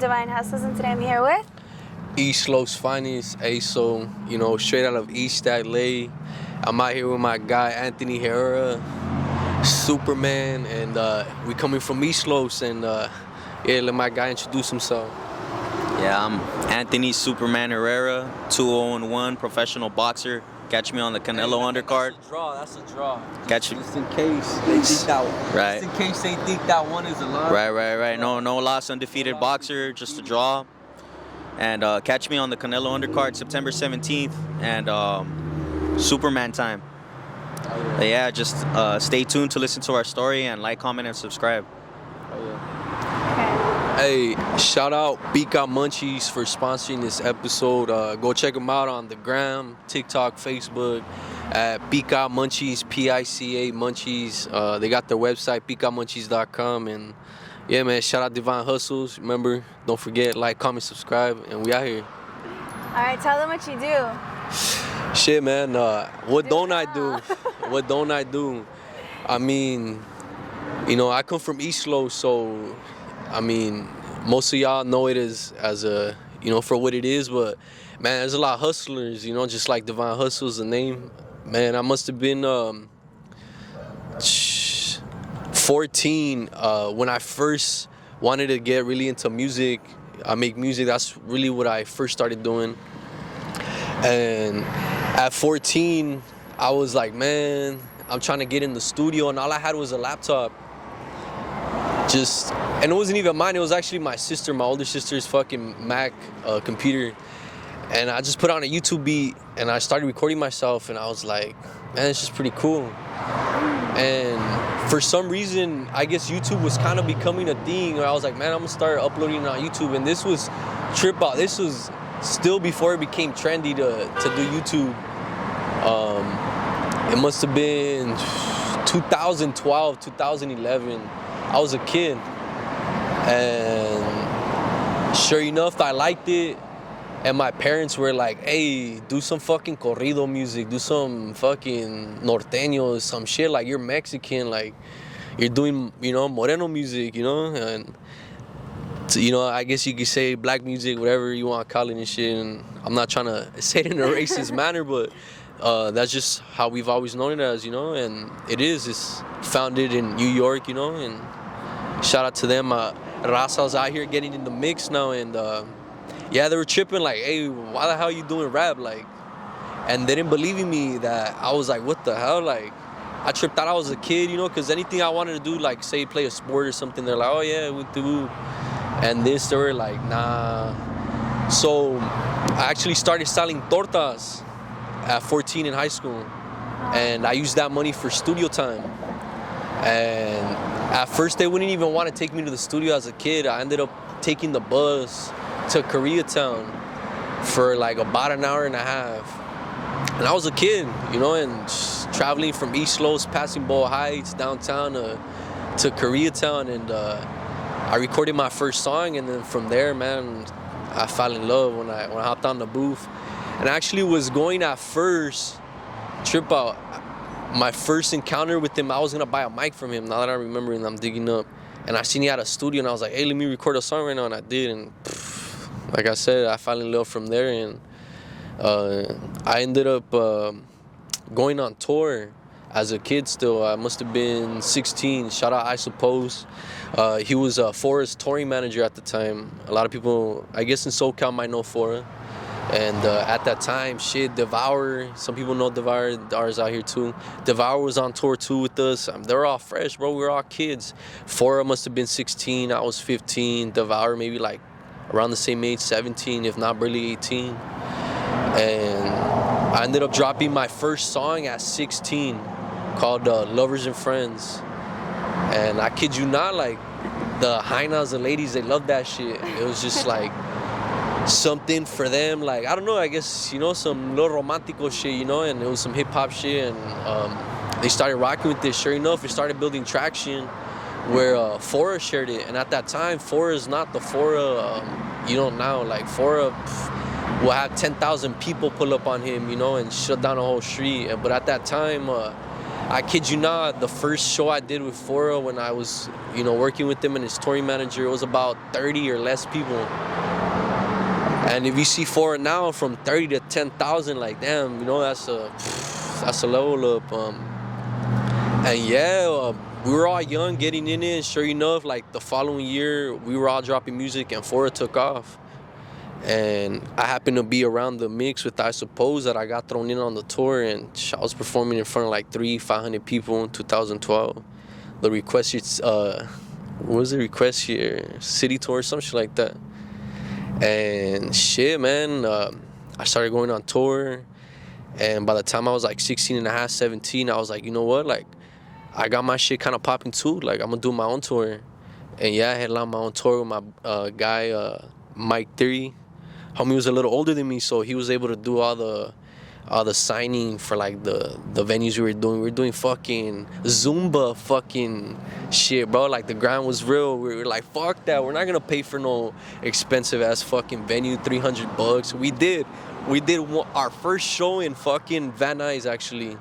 Divine Hustles, and today I'm here with East Los finest, Asol, straight out of East LA. I'm out here with my guy Anthony Herrera, Superman, and we coming from East Los, and let my guy introduce himself. Yeah, I'm Anthony Superman Herrera, 2-0-1 professional boxer. Catch me on the Canelo undercard. That's a draw. Catch you. Just in case they think that one. Right. Just in case they think that one is a loss. Right. No loss, undefeated boxer, just a draw. And catch me on the Canelo undercard September 17th, and Superman time. But yeah, just stay tuned to listen to our story, and like, comment, and subscribe. Hey, shout out Pika Munchies for sponsoring this episode. Go check them out on the gram, TikTok, Facebook at Pika Munchies, P-I-C-A Munchies. They got their website, pikamunchies.com. And yeah, man, shout out Divine Hustles. Remember, don't forget, like, comment, subscribe, and we out here. All right, tell them what you do. Shit, man, what don't I do? What don't I do? I mean, I come from East Los, so I mean, most of y'all know it as a, for what it is, but man, there's a lot of hustlers, just like Divine Hustles, the name. Man, I must have been 14 when I first wanted to get really into music. I make music, that's really what I first started doing. And at 14, I was like, man, I'm trying to get in the studio, and all I had was a laptop. And it wasn't even mine, it was actually my older sister's fucking Mac computer. And I just put on a YouTube beat and I started recording myself, and I was like, man, it's just pretty cool. And for some reason, I guess YouTube was kind of becoming a thing where I was like, man, I'm gonna start uploading on YouTube. And this was trip out. This was still before it became trendy to do YouTube. It must have been 2012, 2011. I was a kid, and sure enough, I liked it, and my parents were like, hey, do some fucking corrido music, do some fucking norteño, some shit, like you're Mexican, like you're doing, moreno music, and I guess you could say black music, whatever you want to call it and shit, and I'm not trying to say it in a racist manner, but that's just how we've always known it as, and it's founded in New York, and shout out to them. Raza's out here getting in the mix now, and they were tripping like, hey, why the hell are you doing rap? Like, and they didn't believe in me that I was like, what the hell? Like, I tripped out I was a kid, because anything I wanted to do, like say play a sport or something, they're like, oh yeah, we do. And they were like, nah. So I actually started selling tortas at 14 in high school, and I used that money for studio time. And at first they wouldn't even want to take me to the studio as a kid. I ended up taking the bus to Koreatown for like about an hour and a half. And I was a kid, and just traveling from East Los, passing Boyle Heights, downtown to Koreatown, and I recorded my first song, and then from there, man, I fell in love when I hopped on the booth. And I actually was going at first, trip out, my first encounter with him, I was gonna buy a mic from him. Now that I remember, and I'm digging up, and I seen he had a studio, and I was like, hey, let me record a song right now, and I did, and like I said, I fell in love from there, and I ended up going on tour as a kid still. I must have been 16. Shout out I Suppose. He was Fora's touring manager at the time. A lot of people, I guess in SoCal, might know Fora. And at that time, Devour, some people know Devour, ours out here too. Devour was on tour too with us. They're all fresh, bro. We were all kids. Fora must have been 16, I was 15. Devour maybe like around the same age, 17, if not barely 18. And I ended up dropping my first song at 16 called Lovers and Friends. And I kid you not, like the hyenas, the ladies, they loved that shit. It was just like something for them, like, I don't know, I guess, some little romantico shit, and it was some hip-hop shit, and they started rocking with this. Sure enough, it started building traction where Fora shared it, and at that time, Fora is not the Fora, now, like, Fora will have 10,000 people pull up on him, and shut down a whole street, but at that time, I kid you not, the first show I did with Fora when I was, working with him and his touring manager, it was about 30 or less people. And if you see Fora now from 30 to 10,000, like damn, that's a level up. And yeah, we were all young getting in it. And sure enough, like the following year, we were all dropping music and Fora took off. And I happened to be around the mix with I Suppose that I got thrown in on the tour, and I was performing in front of like 500 people in 2012. The Request Your, what was it, Request Your City Tour, some shit like that. And shit, man, I started going on tour, and by the time I was like 16 and a half, 17, I was like, you know what, like, I got my shit kind of popping too, like, I'm gonna do my own tour. And yeah, I headlined my own tour with my guy, Mike Theory. Homie was a little older than me, so he was able to do all the signing for like the venues we were doing. We were doing fucking Zumba fucking shit, bro. Like the grind was real. We were like, fuck that. We're not gonna pay for no expensive ass fucking venue, $300. We did our first show in fucking Van Nuys actually.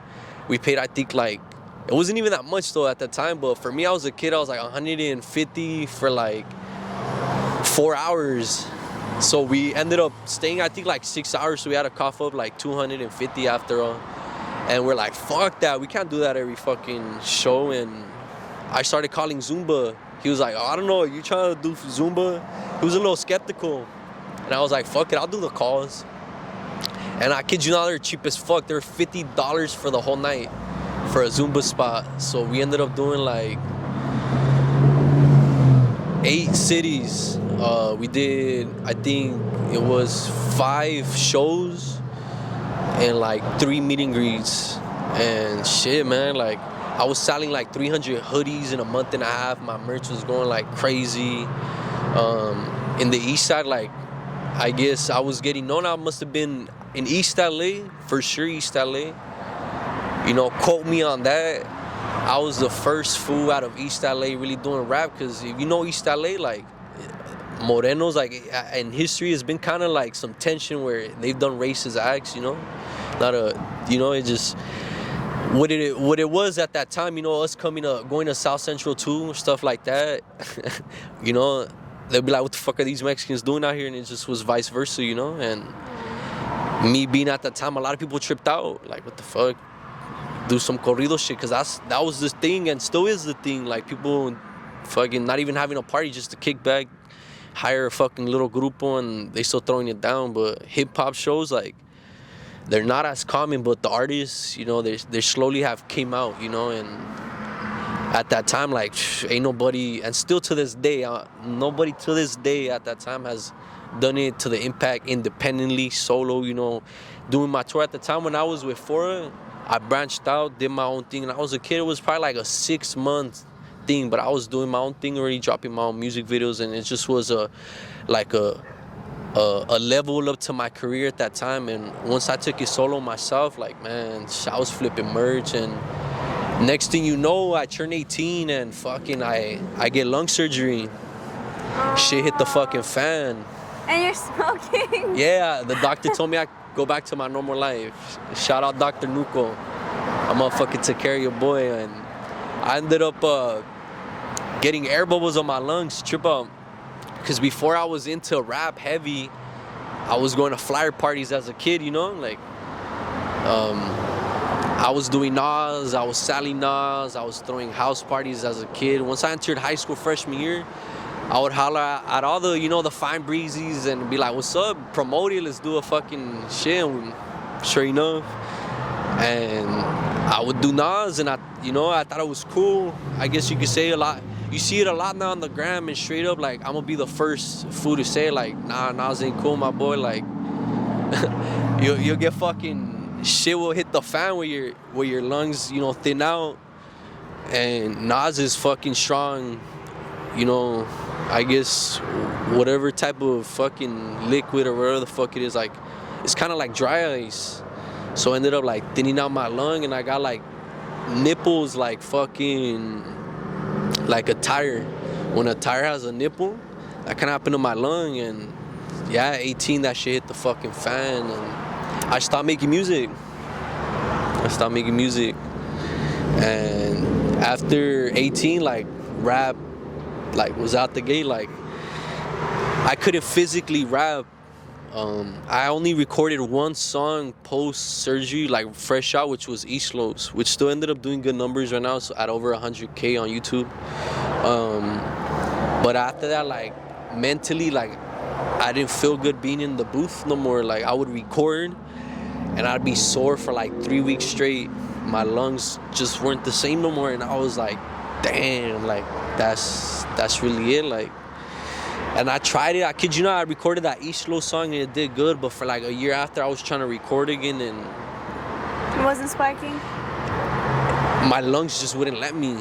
We paid, I think, like, it wasn't even that much though at that time, but for me, I was a kid, I was like 150 for like 4 hours. So we ended up staying, I think, like 6 hours, so we had to cough up like 250 after all. And we're like, fuck that, we can't do that every fucking show. And I started calling Zumba. He was like, oh, I don't know, you trying to do Zumba? He was a little skeptical. And I was like, fuck it, I'll do the calls. And I kid you not, they're cheap as fuck. They're $50 for the whole night for a Zumba spot. So we ended up doing like 8 cities. We did, I think it was 5 shows and like 3 meet and greets. And shit, man, like I was selling like 300 hoodies in a month and a half. My merch was going like crazy. In the East Side, like, I guess I was getting known. I must have been in East LA, for sure, East LA. Quote me on that. I was the first fool out of East LA really doing rap, because if you know East LA, like, Morenos, like, in history, has been kind of like some tension where they've done racist acts, it just, what it was at that time, us going to South Central too, stuff like that, they'd be like, what the fuck are these Mexicans doing out here? And it just was vice versa, and me being at that time, a lot of people tripped out, like, what the fuck, do some corrido shit, because that was the thing and still is the thing, like, people fucking not even having a party, just to kick back, hire a fucking little grupo, and they still throwing it down. But hip-hop shows, like, they're not as common, but the artists, they slowly have came out, and at that time, like, ain't nobody, and still to this day, nobody to this day at that time has done it to the impact independently, solo, doing my tour. At the time when I was with Fora, I branched out, did my own thing, and I was a kid. It was probably like a 6-month thing, but I was doing my own thing already, dropping my own music videos, and it just was a level up to my career at that time. And once I took it solo myself, like, man, I was flipping merch, and next thing you know, I turned 18 and fucking I get lung surgery. Shit hit the fucking fan. And you're smoking? Yeah, the doctor told me I go back to my normal life. Shout out Dr. Nuko. I motherfucking took care of your boy, and I ended up getting air bubbles on my lungs, trip up. Because before I was into rap heavy, I was going to flyer parties as a kid, like, I was doing Nas, I was selling Nas, I was throwing house parties as a kid. Once I entered high school freshman year, I would holler at all the, the fine breezies and be like, what's up, promote it, let's do a fucking shit. And sure enough, and I would do Nas, and I thought it was cool. I guess you could say a lot. You see it a lot now on the gram, and straight up, like, I'm gonna be the first fool to say, like, nah, Nas ain't cool, my boy. Like, you'll get fucking, shit will hit the fan where your lungs, thin out. And Nas is fucking strong, I guess whatever type of fucking liquid or whatever the fuck it is, like, it's kind of like dry ice. So I ended up like thinning out my lung, and I got like nipples like fucking like a tire. When a tire has a nipple, that kind of happened to my lung. And yeah, at 18, that shit hit the fucking fan, and I stopped making music. And after 18, like rap, like was out the gate. Like I couldn't physically rap. I only recorded one song post surgery, like fresh out, which was Islos, which still ended up doing good numbers right now, so at over 100K on YouTube. But after that, like mentally, like I didn't feel good being in the booth no more. Like I would record and I'd be sore for like 3 weeks straight. My lungs just weren't the same no more, and I was like, damn, like that's really it. Like, and I tried it. I kid you not, I recorded that Islo song and it did good, but for like a year after, I was trying to record again and It wasn't sparking? my lungs just wouldn't let me.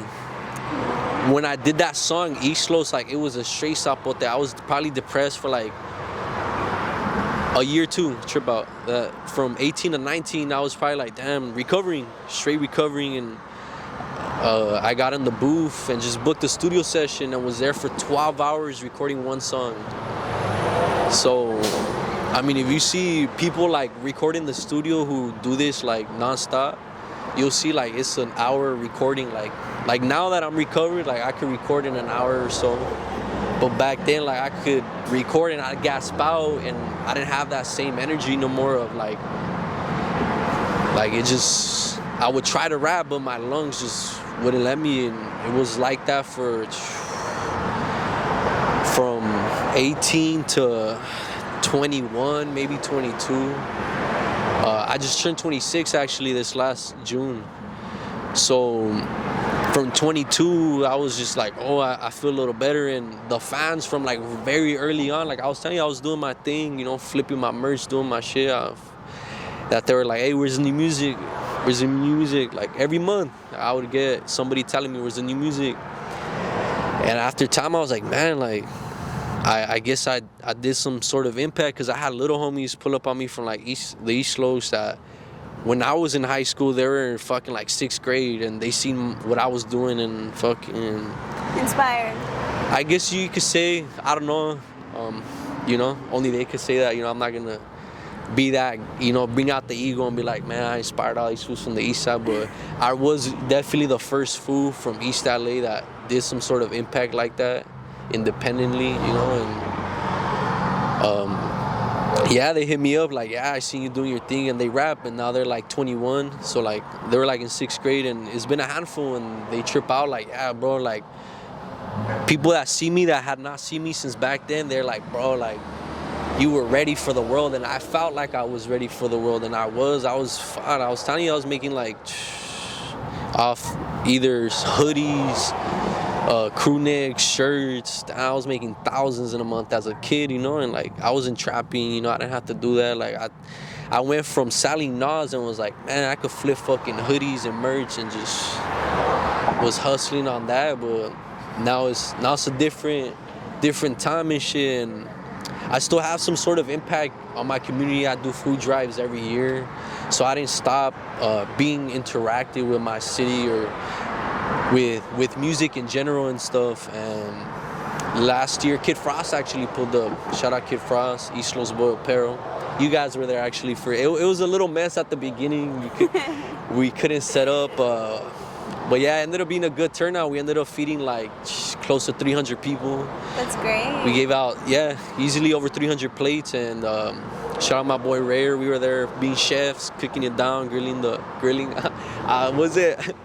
When I did that song, Islos, like it was a straight sapote. I was probably depressed for like a year or two, trip out. From 18 to 19, I was probably like, damn, straight recovering. And I got in the booth and just booked a studio session and was there for 12 hours recording one song. So, I mean, if you see people like recording the studio who do this like nonstop, you'll see like it's an hour recording. Like now that I'm recovered, like I could record in an hour or so. But back then, like I could record and I'd gasp out, and I didn't have that same energy no more of like it just, I would try to rap, but my lungs just wouldn't let me, and it was like that from 18 to 21, maybe 22. I just turned 26 actually this last June. So from 22, I was just like, oh, I feel a little better. And the fans from like very early on, like I was telling you, I was doing my thing, you know, flipping my merch, doing my shit off. That they were like, hey, where's the new music? Where's the new music? Like every month, I would get somebody telling me, where's the new music? And after time, I was like, man, like, I guess I did some sort of impact, because I had little homies pull up on me from like the East Slopes that when I was in high school, they were in fucking like 6th grade, and they seen what I was doing and fucking Inspired. I guess you could say, I don't know, you know, only they could say that. You know, I'm not gonna be that, you know, bring out the ego and be like, man, I inspired all these fools from the east side, but I was definitely the first fool from East LA that did some sort of impact like that independently, you know. And yeah, they hit me up like, yeah, I seen you doing your thing, and they rap, and now they're like 21, so like they were like in 6th grade, and it's been a handful, and they trip out like, yeah, bro, like people that see me that had not seen me since back then, they're like, bro, like you were ready for the world. And I felt like I was ready for the world, and I was fine. I was telling you, I was making like off either hoodies, crew necks, shirts. I was making thousands in a month as a kid, you know. And like I wasn't trapping, you know, I didn't have to do that. Like I went from selling Nas and was like, man, I could flip fucking hoodies and merch, and just was hustling on that. But now it's a different time and shit, and I still have some sort of impact on my community. I do food drives every year, so I didn't stop being interactive with my city or with music in general and stuff. And last year, Kid Frost actually pulled up. Shout out Kid Frost, East Los Boy Apparel. You guys were there actually for it. It was a little mess at the beginning. We couldn't set up, but yeah, it ended up being a good turnout. We ended up feeding like close to 300 people. That's great. We gave out, easily over 300 plates, and shout out my boy Herrera. We were there being chefs, cooking it down, grilling,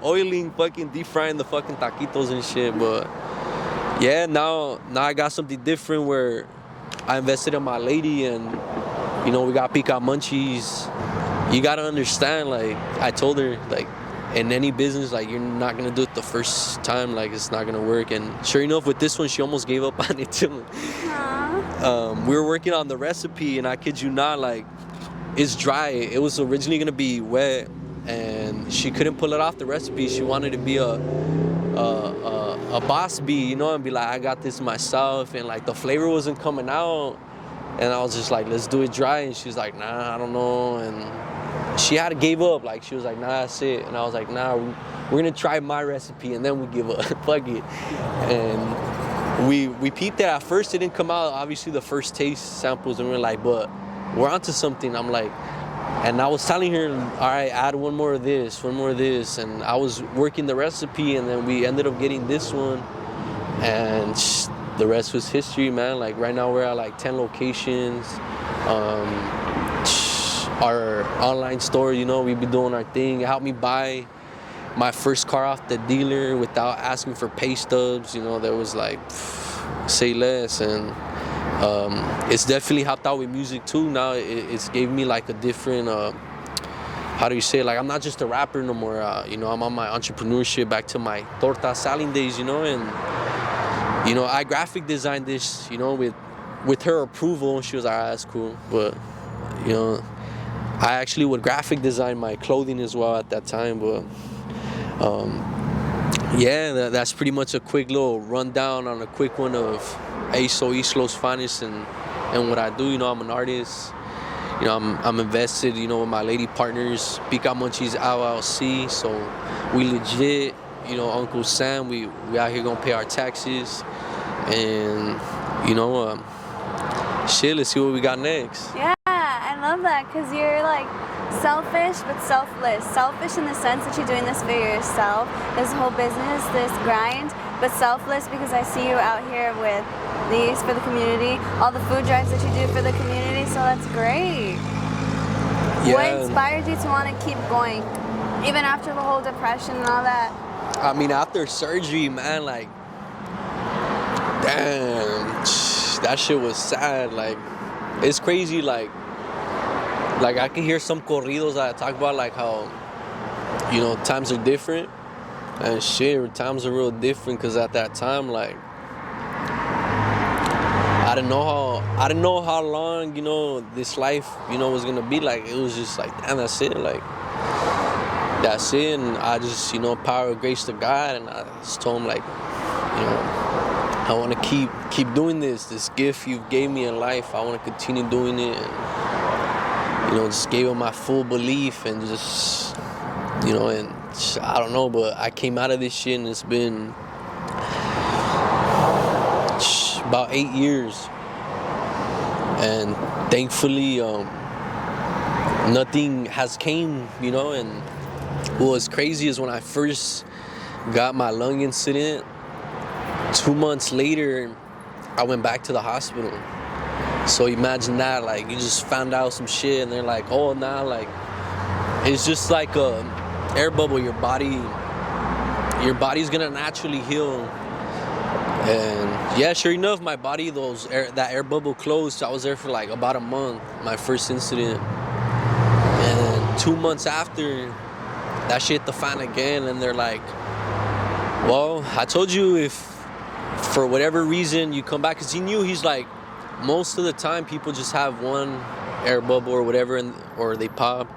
oiling, fucking deep frying the fucking taquitos and shit. But yeah, now I got something different where I invested in my lady, and you know, we got pica munchies. You gotta understand, like I told her, like in any business, like you're not gonna do it the first time, like it's not gonna work. And sure enough, with this one, she almost gave up on it too. We were working on the recipe, and I kid you not, like it's dry. It was originally gonna be wet, and she couldn't pull it off the recipe. She wanted to be a boss bee, you know, and be like, I got this myself, and like the flavor wasn't coming out. And I was just like, let's do it dry. And she was like, nah, I don't know. And she had to give up. Like, she was like, nah, that's it. And I was like, nah, we're going to try my recipe, and then we give up. Fuck it. And we peeped it. At first, it didn't come out. Obviously, the first taste samples, and we're like, but we're onto something. I'm like, And I was telling her, all right, add one more of this, and I was working the recipe, and then we ended up getting this one, and the rest was history, man. Like right now we're at like 10 locations. Our online store, you know, we be doing our thing. It helped me buy my first car off the dealer without asking for pay stubs. You know, there was like, say less. And it's definitely helped out with music too. Now it's gave me like a different, how do you say it? Like I'm not just a rapper no more. You know, I'm on my entrepreneurship, back to my torta selling days, you know. And, you know, I graphic designed this, you know, with her approval. She was like, ah, that's cool. But, you know, I actually would graphic design my clothing as well at that time. But yeah, that's pretty much a quick little rundown on a quick one of Asol, East Los Finest, and what I do. You know, I'm an artist. You know, I'm invested, you know, with my lady partners, Pica Munchies LLC. So we legit, you know, Uncle Sam, we out here gonna pay our taxes. And, you know, shit, let's see what we got next. Yeah, I love that because you're like selfish but selfless. Selfish in the sense that you're doing this for yourself, this whole business, this grind, but selfless because I see you out here with these for the community, all the food drives that you do for the community, so that's great. Yeah. What inspired you to want to keep going, even after the whole depression and all that? I mean, after surgery, man, like, damn, that shit was sad. Like, it's crazy. Like I can hear some corridos that talk about like how, you know, times are different, and shit, times are real different. Cause at that time, like, I didn't know how long, you know, this life, you know, was gonna be. Like, it was just like, damn, that's it. Like, that's it. And I just, you know, power of grace to God, and I just told him, like, you know, I want to keep doing this gift you gave me in life. I want to continue doing it, and, you know, just gave him my full belief, and just, you know, and just, I don't know, but I came out of this shit, and it's been about 8 years, and thankfully nothing has came, you know. And what was crazy is when I first got my lung incident, 2 months later I went back to the hospital. So imagine that, like, you just found out some shit and they're like, oh, nah, like, it's just like a air bubble. Your body's gonna naturally heal. And yeah, sure enough, my body, that air bubble closed. I was there for like about a month, my first incident. And 2 months after, that shit hit the fan again, and they're like, well, I told you, if for whatever reason you come back, because he knew, he's like, most of the time people just have one air bubble or whatever, or they pop.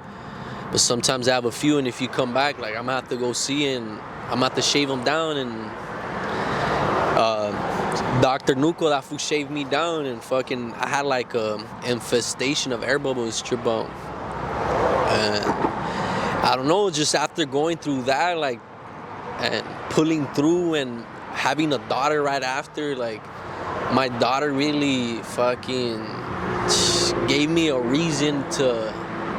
But sometimes they have a few, and if you come back, like, I'm gonna have to go see, and I'm gonna have to shave them down. And Dr. Nuko, that fool shaved me down, and fucking, I had like a infestation of air bubbles trip out. And I don't know, just after going through that, like, and pulling through and having a daughter right after, like, my daughter really fucking gave me a reason to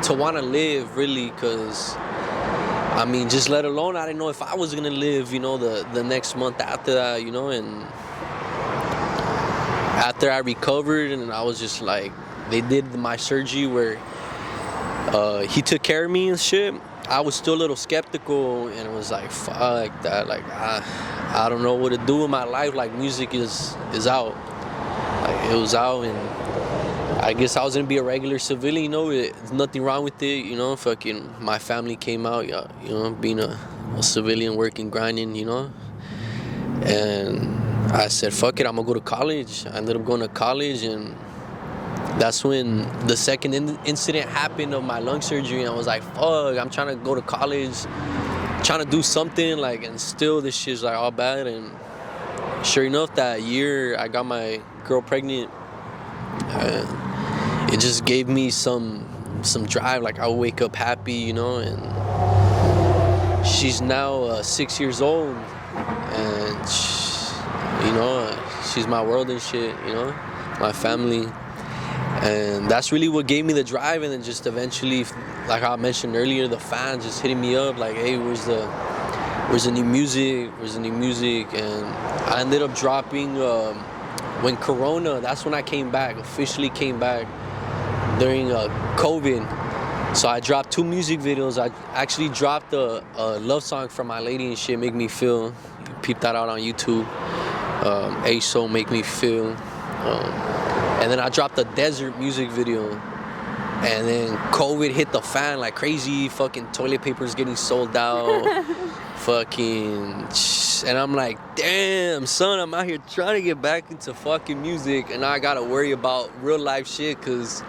want to live, really, because, I mean, just let alone, I didn't know if I was going to live, you know, the next month after that, you know. And after I recovered, and I was just like, they did my surgery where he took care of me and shit, I was still a little skeptical, and it was like, fuck that, like, I don't know what to do with my life. Like, music is out. Like, it was out, and I guess I was gonna be a regular civilian, you know. There's nothing wrong with it, you know. Fucking, my family came out, you know, being a civilian, working, grinding, you know. And I said, fuck it, I'm gonna go to college. I ended up going to college, and that's when the second incident happened of my lung surgery, and I was like, fuck, I'm trying to go to college, trying to do something, like, and still this shit's like all bad. And sure enough, that year I got my girl pregnant, and it just gave me some drive. Like, I would wake up happy, you know. And she's now 6 years old, and you know, she's my world and shit, you know, my family. And that's really what gave me the drive. And then just eventually, like I mentioned earlier, the fans just hitting me up like, hey, where's the new music? And I ended up dropping when Corona, that's when I officially came back during COVID. So I dropped 2 music videos. I actually dropped a love song from my lady and shit, Make Me Feel. Peep that out on YouTube. Asol, Make Me Feel. And then I dropped a desert music video. And then COVID hit the fan like crazy. Fucking toilet paper's getting sold out. And I'm like, damn, son, I'm out here trying to get back into fucking music. And I gotta worry about real life shit because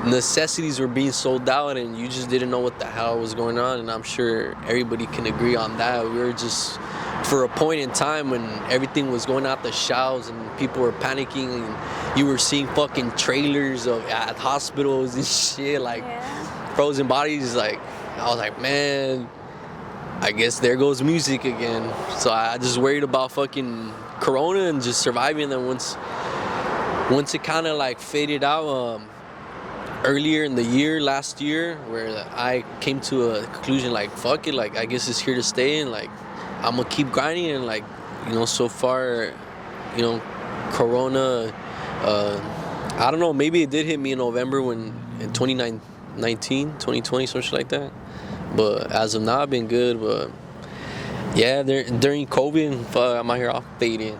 necessities were being sold out and you just didn't know what the hell was going on. And I'm sure everybody can agree on that. We were just, for a point in time when everything was going out the shelves and people were panicking and you were seeing fucking trailers at hospitals and shit, like frozen bodies. Like, I was like, man, I guess there goes music again. So I just worried about fucking Corona and just surviving. And then once it kind of like faded out, earlier in the year, last year, where I came to a conclusion like, fuck it, like I guess it's here to stay, and like I'm gonna keep grinding. And like, you know, so far, you know, Corona, I don't know, maybe it did hit me in November in 2020, some shit like that. But as of now, I've been good. But yeah, during COVID, fuck, I'm out here all fading.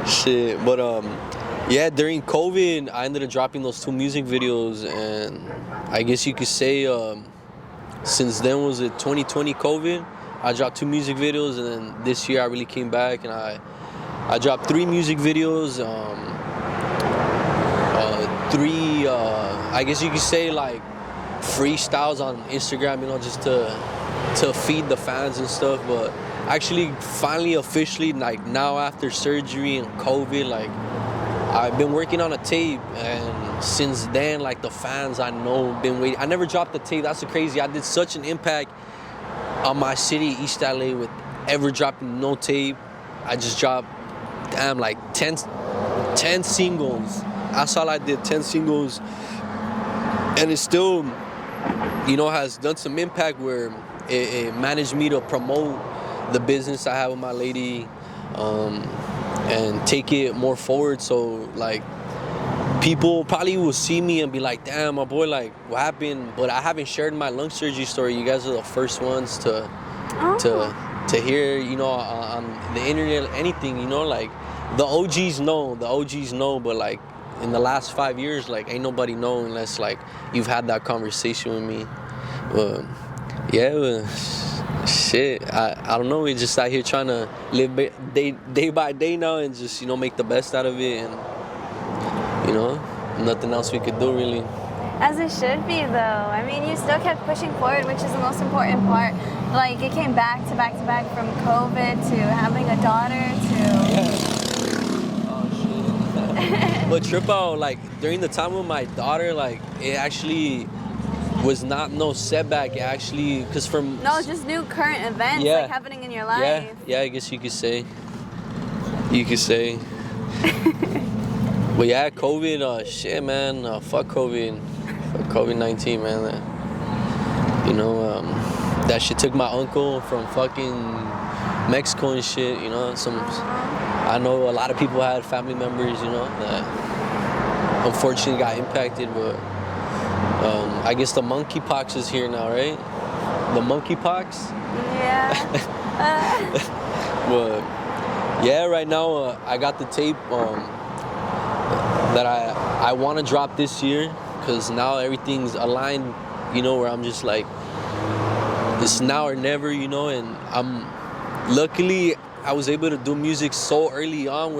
Shit, but yeah, during COVID, I ended up dropping those 2 music videos, and I guess you could say since then was it 2020 COVID, I dropped 2 music videos, and then this year I really came back and I dropped 3 music videos, 3 I guess you could say like freestyles on Instagram, you know, just to feed the fans and stuff. But actually, finally, officially, like now after surgery and COVID, like I've been working on a tape, and since then, like the fans I know been waiting. I never dropped the tape. That's so crazy. I did such an impact on my city, East LA, with ever dropping no tape. I just dropped, damn, like 10 singles. That's all I did, 10 singles, and it still, you know, has done some impact where it managed me to promote the business I have with my lady. And take it more forward, so like people probably will see me and be like, damn, my boy, like what happened? But I haven't shared my lung surgery story. You guys are the first ones to hear, you know, on the internet, anything, you know, like the OGs know, but like in the last 5 years, like ain't nobody know unless like you've had that conversation with me. But yeah, shit, I don't know, we're just out here trying to live day by day now and just, you know, make the best out of it, and you know, nothing else we could do really. As it should be, though. I mean, you still kept pushing forward, which is the most important part. Like, it came back to back from COVID to having a daughter to... Oh, shit. But trip out, like, during the time with my daughter, like, it actually was not no setback. It actually, because from... No, just new current events, like, happening in your life. Yeah, I guess you could say. But yeah, COVID, shit, man, fuck COVID. Fuck COVID-19, man. You know, that shit took my uncle from fucking Mexico and shit, you know. I know a lot of people had family members, you know, that unfortunately got impacted, but I guess the monkeypox is here now, right? The monkeypox? Yeah. But yeah, right now I got the tape that I want to drop this year, because now everything's aligned, you know, where I'm just like, it's now or never, you know. And luckily I was able to do music so early on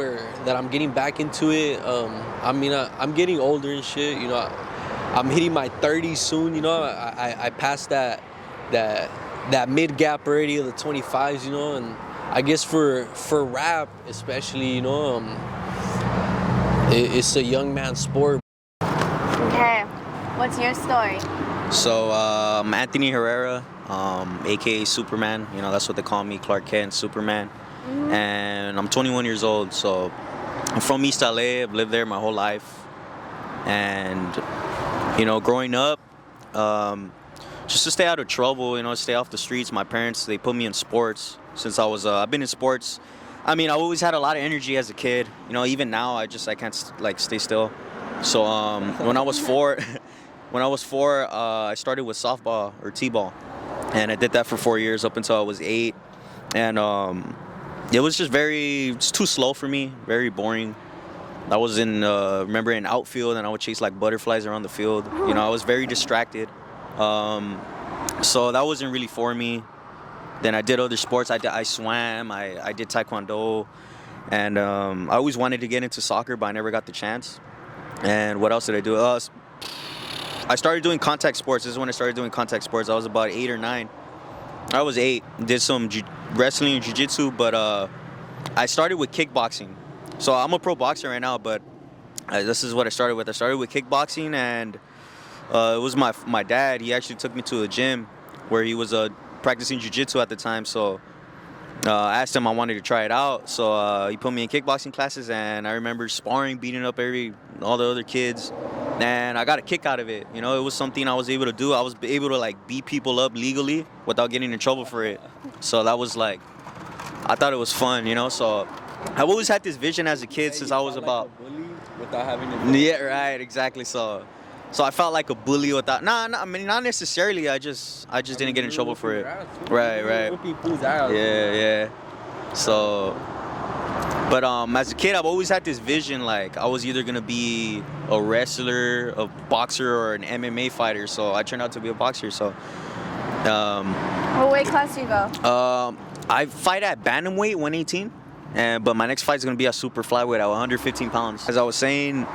that I'm getting back into it. I mean, I'm getting older and shit, you know. I'm hitting my 30s soon, you know. I passed that mid gap already of the 25s, you know. And I guess for rap especially, you know, it's a young man's sport. Okay, what's your story? So I'm Anthony Herrera, aka Superman. You know, that's what they call me, Clark Kent, Superman. Mm-hmm. And I'm 21 years old. So I'm from East LA. I've lived there my whole life. And, you know, growing up, just to stay out of trouble, you know, stay off the streets, my parents, they put me in sports since I've been in sports. I mean, I always had a lot of energy as a kid. You know, even now, I can't, like, stay still. So, when I was four, I started with softball or t-ball. And I did that for 4 years up until I was 8. And it was just it's too slow for me, very boring. I was in outfield, and I would chase like butterflies around the field. You know, I was very distracted. So that wasn't really for me. Then I did other sports. I swam, I did taekwondo, and I always wanted to get into soccer, but I never got the chance. And what else did I do? I started doing contact sports. This is when I started doing contact sports. I was about 8 or 9. I was 8. Did some wrestling and jiu-jitsu, but I started with kickboxing. So I'm a pro boxer right now, but this is what I started with. I started with kickboxing, and it was my dad. He actually took me to a gym where he was practicing jiu-jitsu at the time. So I asked him I wanted to try it out. So he put me in kickboxing classes, and I remember sparring, beating up all the other kids. And I got a kick out of it. You know, it was something I was able to do. I was able to, like, beat people up legally without getting in trouble for it. So that was, like, I thought it was fun, you know. So I've always had this vision as a kid since I was about... Like a bully without having to... Yeah, right, exactly. So I felt like a bully without... I mean, not necessarily. I just didn't get in trouble for it. Right. Yeah. So... But as a kid, I've always had this vision, like, I was either going to be a wrestler, a boxer, or an MMA fighter. So I turned out to be a boxer. So What weight class do you go? I fight at bantamweight, 118. But my next fight is going to be at super flyweight at 115 pounds. As I was saying,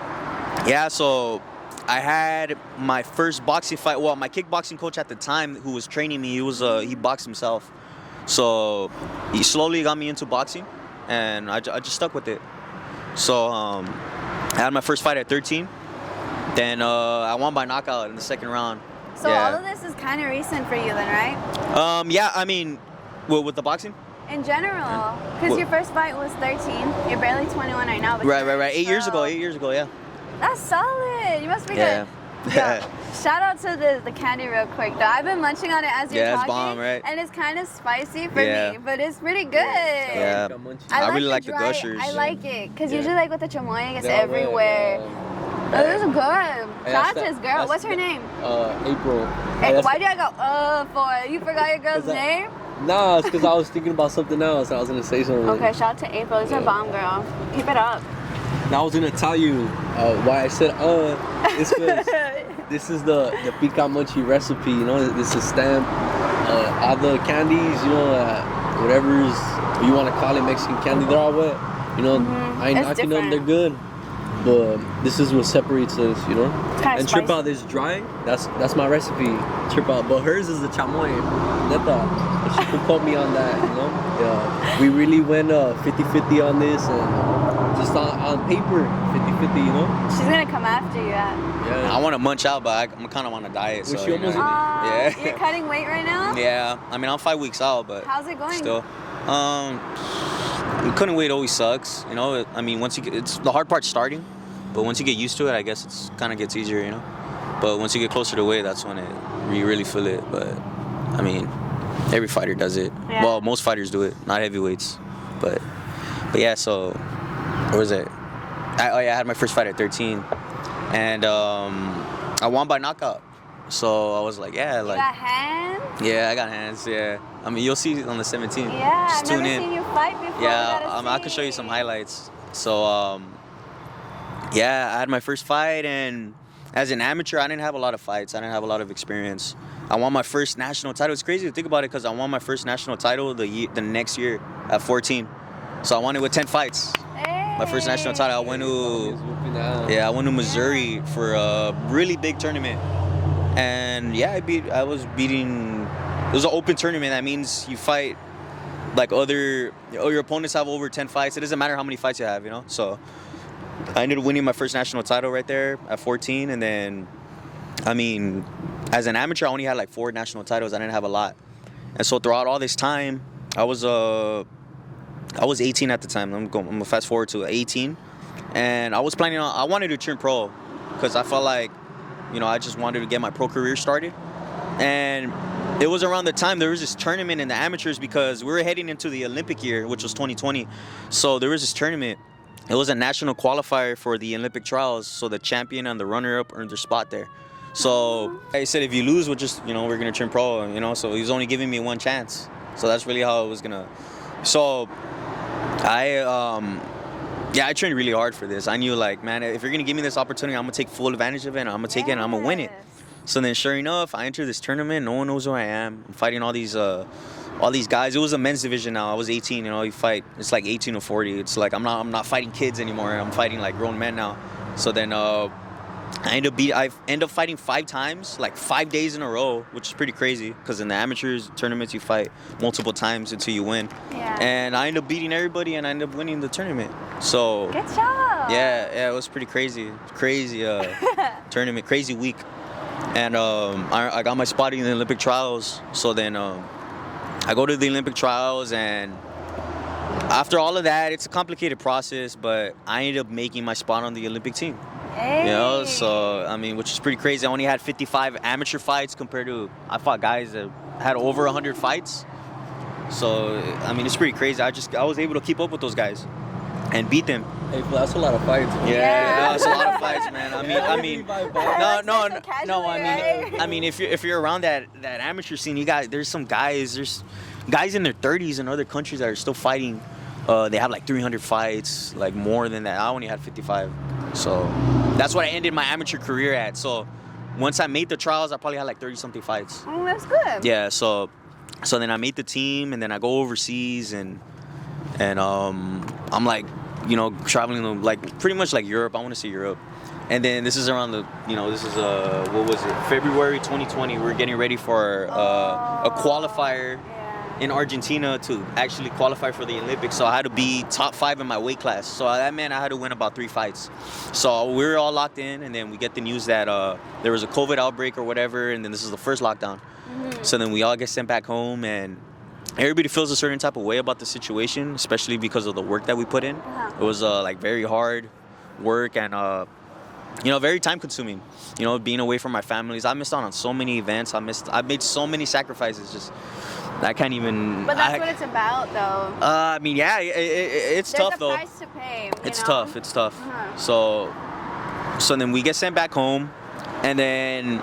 yeah, so I had my first boxing fight. Well, my kickboxing coach at the time who was training me, he boxed himself. So he slowly got me into boxing. And I just stuck with it. So I had my first fight at 13. Then I won by knockout in the second round. So all of this is kind of recent for you then, right? Yeah, I mean, with the boxing? In general, because your first fight was 13. You're barely 21 right now. But Right. 8 years ago, yeah. That's solid. You must be good. Yeah. Shout out to the candy real quick though. I've been munching on it as you're talking. It's bomb, right? And it's kind of spicy for me, but it's pretty good. Yeah. I really like the gushers. I like it because usually like with the chamoy, it's everywhere. Oh, this is good. Shout out to this girl. What's her name? April. Hey, why did I go for? You forgot your girl's name? Nah, it's because I was thinking about something else. I was gonna say something. Okay, shout out to April. This is a bomb girl. Keep it up. And I was gonna tell you why I said it's because this is the pica munchie recipe. You know, this is stamp. All the candies, you know, whatever's you want to call it, Mexican candy, they're all wet. You know, I ain't knocking them, they're good. But this is what separates us, you know. And spicy. trip out is dry. That's my recipe. Trip out, but hers is the chamoy. Neta, she could quote me on that, you know. Yeah, we really went 50-50 on this, and just on paper, 50-50, you know. She's gonna come after you. Yeah. I want to munch out, but I kind of on a diet. So she almost yeah. You're cutting weight right now? Yeah, I mean I'm 5 weeks out, but how's it going? Still, cutting weight always sucks. You know, I mean it's the hard part starting, but once you get used to it, I guess it's kind of gets easier, you know. But once you get closer to weight, that's when you really feel it. But I mean, every fighter does it. Yeah. Well, most fighters do it, not heavyweights. But yeah, so where was it? I had my first fight at 13, and I won by knockout. So I was like, yeah, like. You got hands? Yeah, I got hands. Yeah, I mean you'll see on the 17th. Yeah, just I've never seen you fight before. Yeah, I could show you some highlights. So yeah, I had my first fight, and as an amateur, I didn't have a lot of fights. I didn't have a lot of experience. I won my first national title. It's crazy to think about it because I won my first national title the next year at 14. So I won it with 10 fights. Hey. My first national title. I went to Missouri for a really big tournament. And yeah, I was beating. It was an open tournament. That means you fight like your opponents have over 10 fights. It doesn't matter how many fights you have, you know. So I ended up winning my first national title right there at 14, and then, I mean, as an amateur, I only had like 4 national titles. I didn't have a lot, and so throughout all this time, I was 18 at the time. I'm gonna fast forward to 18. and I wanted to turn pro because I felt like, I just wanted to get my pro career started. And it was around the time there was this tournament in the amateurs because we were heading into the Olympic year, which was 2020. So there was this tournament. It was a national qualifier for the Olympic trials. So the champion and the runner-up earned their spot there. So I said, if you lose, we're going to turn pro, So he was only giving me one chance. So that's really how it was going to. So I trained really hard for this. I knew, like, man, if you're going to give me this opportunity, I'm going to take full advantage of it, and I'm going to take it, and I'm going to win it. So then, sure enough, I entered this tournament. No one knows who I am. I'm fighting all these guys. It was a men's division now. I was 18. You fight. It's like 18 to 40. It's like I'm not fighting kids anymore. I'm fighting like grown men now. So then I end up fighting 5 times, like 5 days in a row, which is pretty crazy. Because in the amateurs tournaments, you fight multiple times until you win. Yeah. And I end up beating everybody, and I end up winning the tournament. So good job. Yeah, it was pretty crazy. Crazy tournament, crazy week. And I got my spot in the Olympic trials. So then I go to the Olympic trials, and after all of that, it's a complicated process, but I ended up making my spot on the Olympic team. Hey. So, which is pretty crazy. I only had 55 amateur fights compared to, I fought guys that had over 100 fights. So, it's pretty crazy. I was able to keep up with those guys and beat them. Hey, that's a lot of fights. Yeah, that's a lot of fights, man. If you're around that amateur scene, there's some guys, there's guys in their 30s in other countries that are still fighting. They have like 300 fights, like more than that. I only had 55. So that's what I ended my amateur career at. So once I made the trials, I probably had like 30-something fights. Oh, that's good. Yeah, so then I made the team, and then I go overseas, and I'm like, traveling like pretty much like Europe. I want to say Europe. And then this is around what was it? February 2020. We're getting ready for a qualifier in Argentina to actually qualify for the Olympics. So I had to be top 5 in my weight class. So that meant I had to win about 3 fights. So we were all locked in, and then we get the news that there was a COVID outbreak or whatever, and then this is the first lockdown. Mm-hmm. So then we all get sent back home, and everybody feels a certain type of way about the situation, especially because of the work that we put in. Uh-huh. It was like very hard work and very time consuming. Being away from my families. I missed out on so many events. I made so many sacrifices. Just I can't even. But that's what it's about, though. It's tough though. There's a price to pay. It's tough. Uh-huh. So then we get sent back home, and then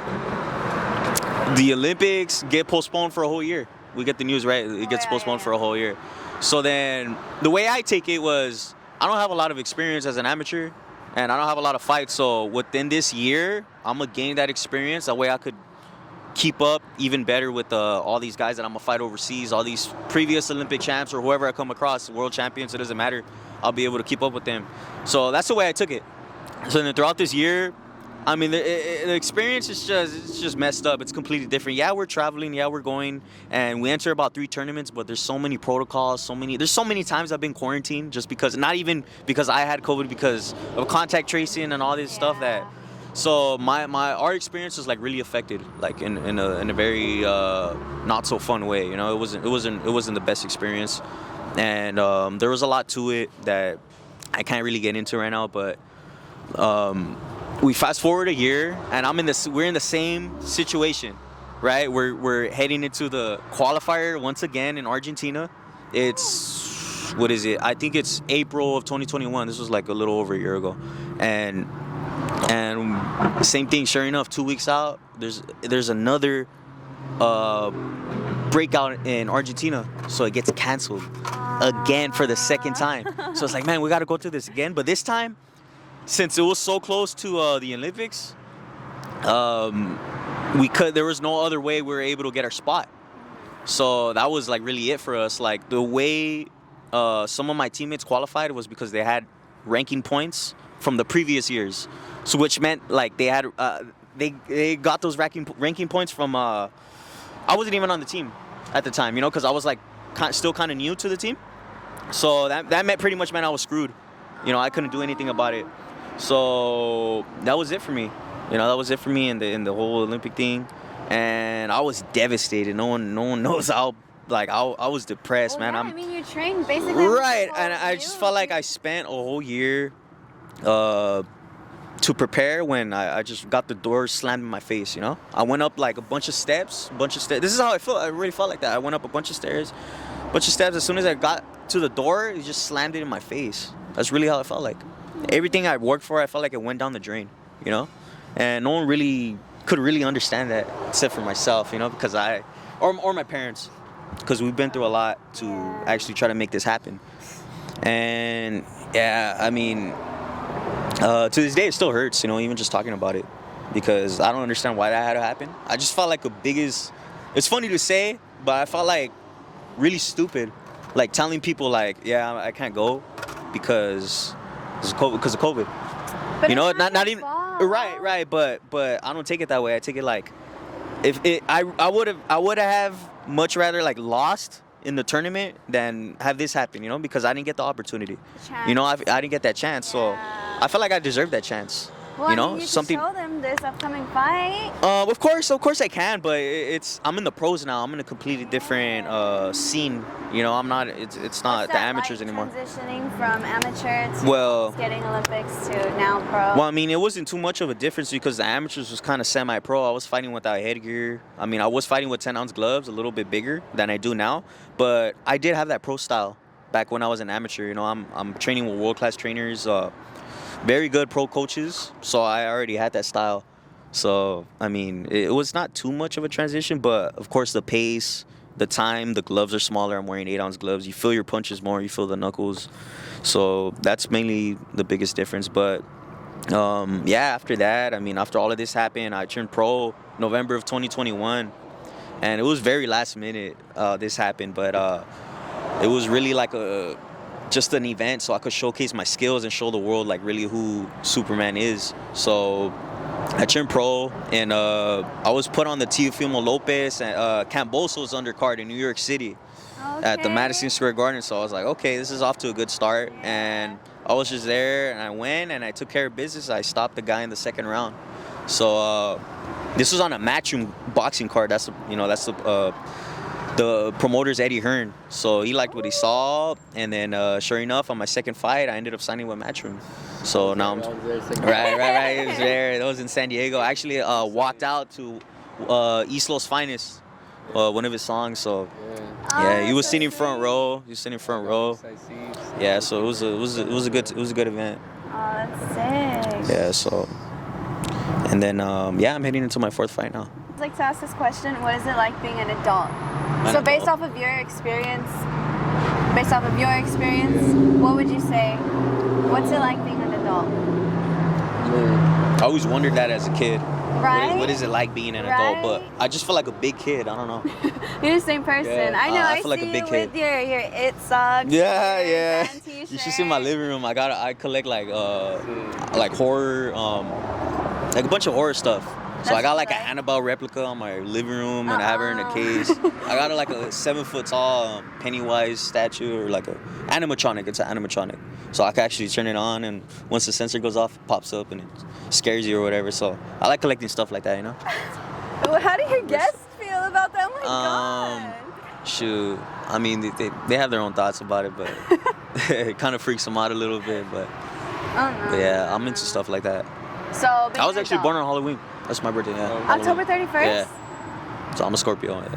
the Olympics get postponed for a whole year. We get the news, right? It gets postponed for a whole year. So then the way I take it was, I don't have a lot of experience as an amateur, and I don't have a lot of fights. So within this year, I'm going to gain that experience. That way I could keep up even better with all these guys that I'm going to fight overseas, all these previous Olympic champs or whoever I come across, world champions, it doesn't matter. I'll be able to keep up with them. So that's the way I took it. So then throughout this year, the experience is just messed up. It's completely different. Yeah, we're traveling. Yeah, we're going, and we enter about 3 tournaments. But there's so many protocols. There's so many times I've been quarantined just because, not even because I had COVID, because of contact tracing and all this stuff that. So our experience was like really affected, like in a very not so fun way. It wasn't the best experience, and there was a lot to it that I can't really get into right now, but. We fast forward a year, and we're in the same situation, right? We're heading into the qualifier once again in Argentina. It's, what is it? I think it's April of 2021. This was like a little over a year ago. And same thing, sure enough, 2 weeks out, there's another breakout in Argentina. So it gets canceled again for the second time. So it's like, man, we got to go through this again. But this time, since it was so close to the Olympics, there was no other way we were able to get our spot. So that was like really it for us. Like the way some of my teammates qualified was because they had ranking points from the previous years. So which meant like they had they got those ranking points from I wasn't even on the team at the time, because I was like still kind of new to the team. So that pretty much meant I was screwed. I couldn't do anything about it. So that was it for me. That was it for me in the whole Olympic thing, and I was devastated. No one knows how. Like I was depressed, man. You trained basically. Right, and I just felt like I spent a whole year to prepare when I just got the door slammed in my face, you know? I went up like a bunch of steps. This is how I felt. I really felt like that. I went up a bunch of steps. As soon as I got to the door, it just slammed it in my face. That's really how I felt like. Everything I worked for, I felt like it went down the drain, you know? And no one really could really understand that except for myself, you know, because or my parents, because we've been through a lot to actually try to make this happen. And yeah, I mean, to this day, it still hurts, you know, even just talking about it, because I don't understand why that had to happen. I just felt like it's funny to say, but I felt like really stupid, like telling people like, yeah, I can't go because of COVID. But You know, it's not your even fault. right, but I don't take it that way. I take it like, I would have much rather like lost in the tournament than have this happen, you know, because I didn't get the opportunity. You know, I didn't get that chance, so Yeah. I felt like I deserved that chance. Well, you know, I mean, you something. can show them this upcoming fight. Of course I can, but I'm in the pros now. I'm in a completely different scene. You know, I'm not. It's not What's the that amateurs like, anymore. Transitioning from amateur to Well- getting Olympics to now pro. Well, I mean, it wasn't too much of a difference because the amateurs was kind of semi-pro. I was fighting without headgear. I mean, I was fighting with 10-ounce gloves, a little bit bigger than I do now. But I did have that pro style back when I was an amateur. You know, I'm training with world-class trainers, very good pro coaches. So I already had that style. So I mean, it was not too much of a transition, but of course the pace, the time, the gloves are smaller. I'm wearing 8-ounce gloves. You feel your punches more. You feel the knuckles. So that's mainly the biggest difference. But yeah, after that, I mean, after all of this happened, I turned pro November of 2021, and it was very last minute this happened, but it was really like just an event so I could showcase my skills and show the world like really who Superman is. So I turned pro, and I was put on the Teofimo Lopez and Camboso's undercard in New York City at the Okay. Madison Square Garden. So I was like, okay, this is off to a good start. And I was just there, and I went, and I took care of business. I stopped the guy in the second round. So this was on a matchroom boxing card. That's the promoter's Eddie Hearn. So he liked what he saw, and then sure enough, on my second fight, I ended up signing with Matchroom. So now I'm right. It was there. That was in San Diego. I actually walked out to East Los Finest, one of his songs. So yeah, he was so sitting front sweet. row. He was sitting front row. Yeah, so it was a good event. Oh, that's sick. Yeah, so and then yeah, I'm heading into my fourth fight now. I'd like to ask this question: what is it like being an adult? An So based adult? off of your experience, what would you say? What's it like being an adult? I always wondered that as a kid. Right? What is it like being an adult? But Right? I just feel like a big kid. I don't know. You're the same person. Yeah, I know. I I feel like a see big you kid. with your it socks. Yeah, your yeah. band You should see my t-shirt. living room. I collect like horror, like a bunch of horror stuff. So I That's got like right. an Annabelle replica on my living room, and I have her in a case. I got like a 7-foot tall Pennywise statue, or like a animatronic. It's an animatronic. So I can actually turn it on, and once the sensor goes off, it pops up and it scares you or whatever. So I like collecting stuff like that, you know. Well, how do your guests feel about that? Oh my god. Shoot, I mean they have their own thoughts about it, but it kind of freaks them out a little bit. But Oh no. yeah, I'm into stuff like that. So being I was an actually adult. born on Halloween. That's my birthday. Yeah. October Halloween. 31st. Yeah. So I'm a Scorpio. Yeah.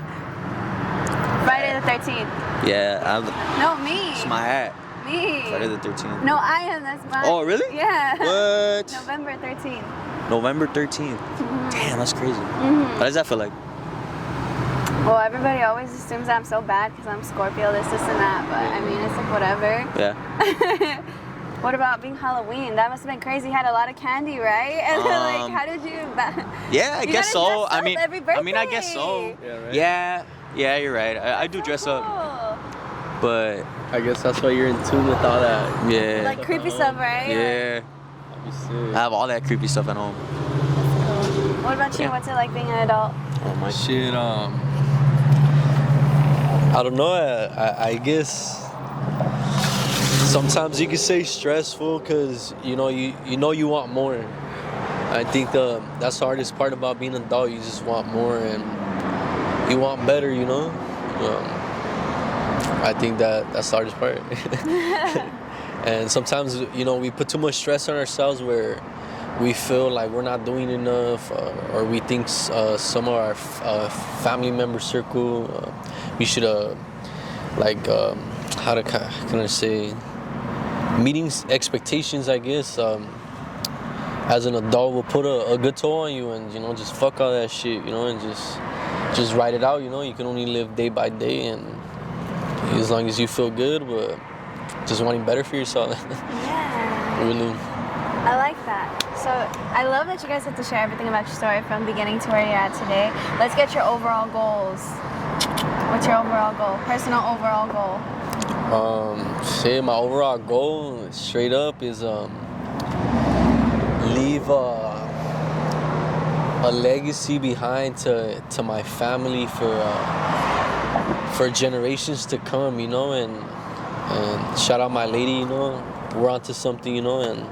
Friday the 13th. Yeah. No, me. It's my hat. Me. Friday the 13th. No, I am. That's mine. Oh, really? Yeah. What? November 13th. November 13th. Damn, that's crazy. How does that feel like? Well, everybody always assumes I'm so bad because I'm Scorpio, this, and that. But I mean, it's like whatever. Yeah. What about being Halloween? That must have been crazy. You had a lot of candy, right? And then, like, how did you? Yeah, I You guess gotta so. dress up every I guess so. birthday. Yeah, right? Yeah, you're right. I do dress up, Cool. but I guess that's why you're in tune with all that. yeah. Like creepy stuff, right? Yeah. That'd be sick. I have all that creepy stuff at home. What about you? Yeah. What's it like being an adult? Oh my Shit, I don't know. I guess sometimes you could say stressful because you know you want more. I think that's the hardest part about being an adult. You just want more and you want better. You know. I think that's the hardest part. And sometimes, you know, we put too much stress on ourselves where we feel like we're not doing enough, or we think some of our family member circle, we should, can I say, meeting expectations, I guess. As an adult, will put a good toll on you, and, you know, just fuck all that shit, you know, and just write it out, you know. You can only live day by day, and as long as you feel good, but just wanting better for yourself. Yeah. Really. I like that. So I love that you guys have to share everything about your story from beginning to where you're at today. Let's get your overall goals. What's your overall goal? Personal overall goal. My overall goal, straight up, is leave a legacy behind to my family for generations to come, you know, and shout out my lady, you know, we're onto something, you know, and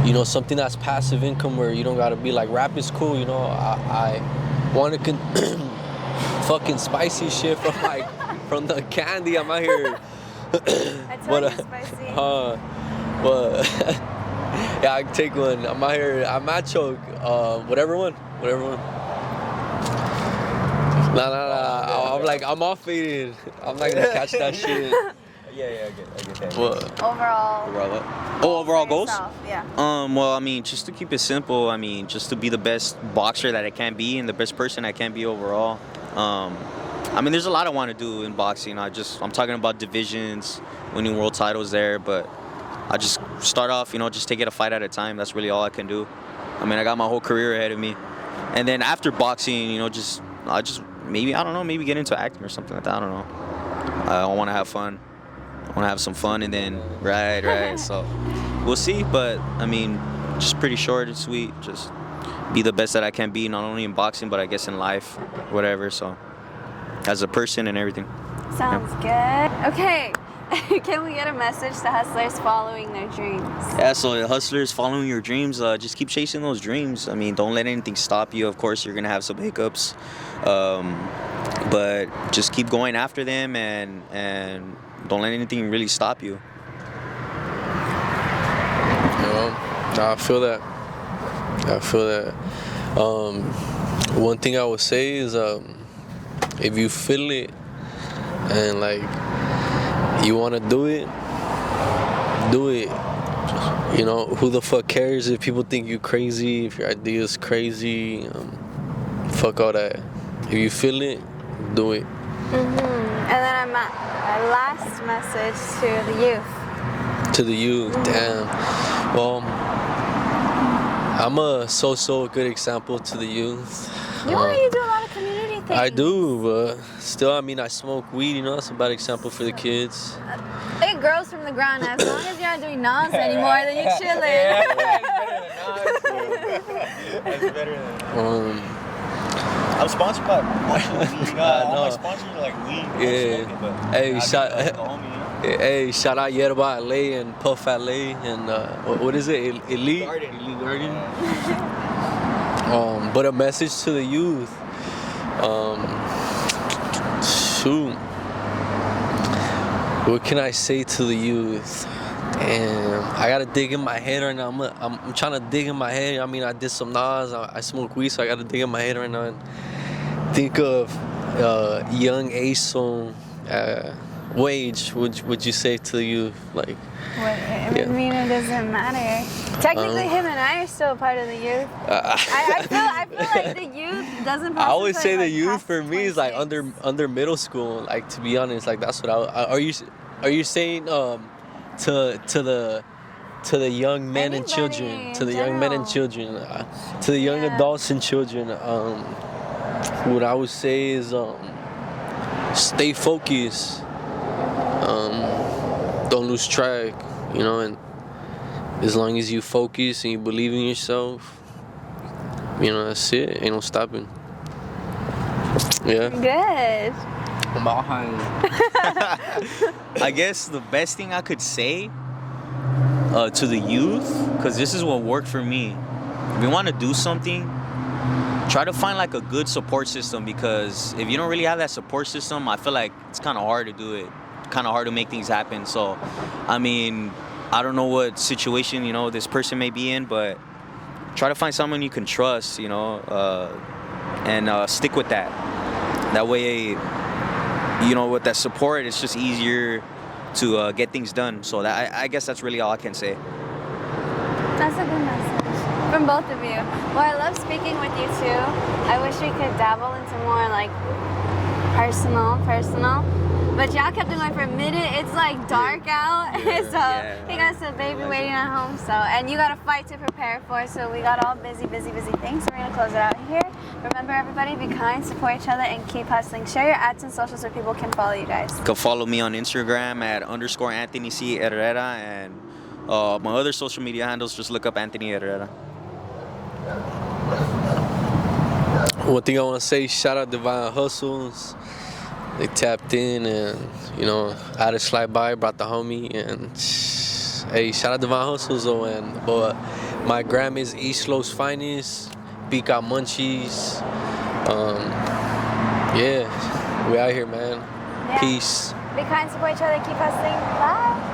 you know, something that's passive income where you don't gotta be like, rap is cool, you know. I want to fucking spicy shit from the candy. I'm out here. I told you spicy. But yeah, I can take one. I'm out here. I'm at choke. Whatever one. Nah. I'm off faded. I'm not gonna catch that shit. Yeah, I get that. What? Overall. Overall goals? Yourself, yeah. Well, I mean, just to keep it simple, I mean, just to be the best boxer that I can be and the best person I can be overall. I mean, there's a lot I want to do in boxing. I'm talking about divisions, winning world titles there, but I just start off, you know, just take it a fight at a time. That's really all I can do. I mean, I got my whole career ahead of me. And then after boxing, you know, maybe get into acting or something like that. I don't know. I want to have fun. I want to have some fun, and then, right. So we'll see, but I mean, just pretty short and sweet. Just be the best that I can be, not only in boxing, but I guess in life, whatever. So as a person and everything. Sounds good. Okay. Can we get a message to hustlers following their dreams? Yeah, so hustlers following your dreams, just keep chasing those dreams. I mean, don't let anything stop you. Of course, you're going to have some hiccups, but just keep going after them, and don't let anything really stop you. I feel that. One thing I would say is, if you feel it and like you want to do it. You know, who the fuck cares if people think you crazy, if your idea is crazy? Fuck all that. If you feel it, do it. And then my last message to the youth. To the youth, damn. Well, I'm a so good example to the youth. You do a lot of community things. I do, but still, I mean, I smoke weed, you know, that's a bad example for the kids. It grows from the ground. As long as you're not doing Nas anymore, then you're chilling. That's better than I'm sponsored by weed. All my sponsors are like weed. Hey, shout out Yerba LA and Puff LA and what is it? Elite Garden. But a message to the youth. Shoot. What can I say to the youth? Damn, I gotta dig in my head right now. I'm trying to dig in my head. I mean, I did some Nas. I smoke weed, so I gotta dig in my head right now and think of young Asol. What age would you say to the youth? Like, I mean, it doesn't matter. Technically, him and I are still part of the youth. I feel like the youth doesn't. I always say the youth for me is like under middle school. Like, to be honest, like that's what are you saying to the young men and children, to the young men and children, to the young adults and children. What I would say is stay focused. Don't lose track, you know, and as long as you focus and you believe in yourself, you know, that's it. Ain't no stopping. Yeah. Good. I guess the best thing I could say to the youth, because this is what worked for me. If you want to do something, try to find like a good support system, because if you don't really have that support system, I feel like it's kind of hard to do it. kind of hard to make things happen. So, I mean, I don't know what situation, you know, this person may be in, but try to find someone you can trust, you know, and stick with that. That way, you know, with that support, it's just easier to get things done. So that I guess that's really all I can say. That's a good message from both of you. Well, I love speaking with you too. I wish we could dabble into more like personal. But y'all kept it going for a minute. It's like dark out, so he got some baby waiting at home. So, and you got a fight to prepare for. So we got all busy things. So we're gonna close it out here. Remember, everybody, be kind, support each other, and keep hustling. Share your ads and socials so people can follow you guys. You can follow me on Instagram at _Anthony C. Herrera, and my other social media handles, just look up Anthony Herrera. One thing I want to say, shout out Divine Hustles. They tapped in and, you know, I had a slide by, brought the homie, and hey, shout out Divine Hustles though. But my gram is East Los Finest, Beak Out Munchies. Yeah, we out here, man. Yeah. Peace. Be kind, support each other, keep hustling. Bye.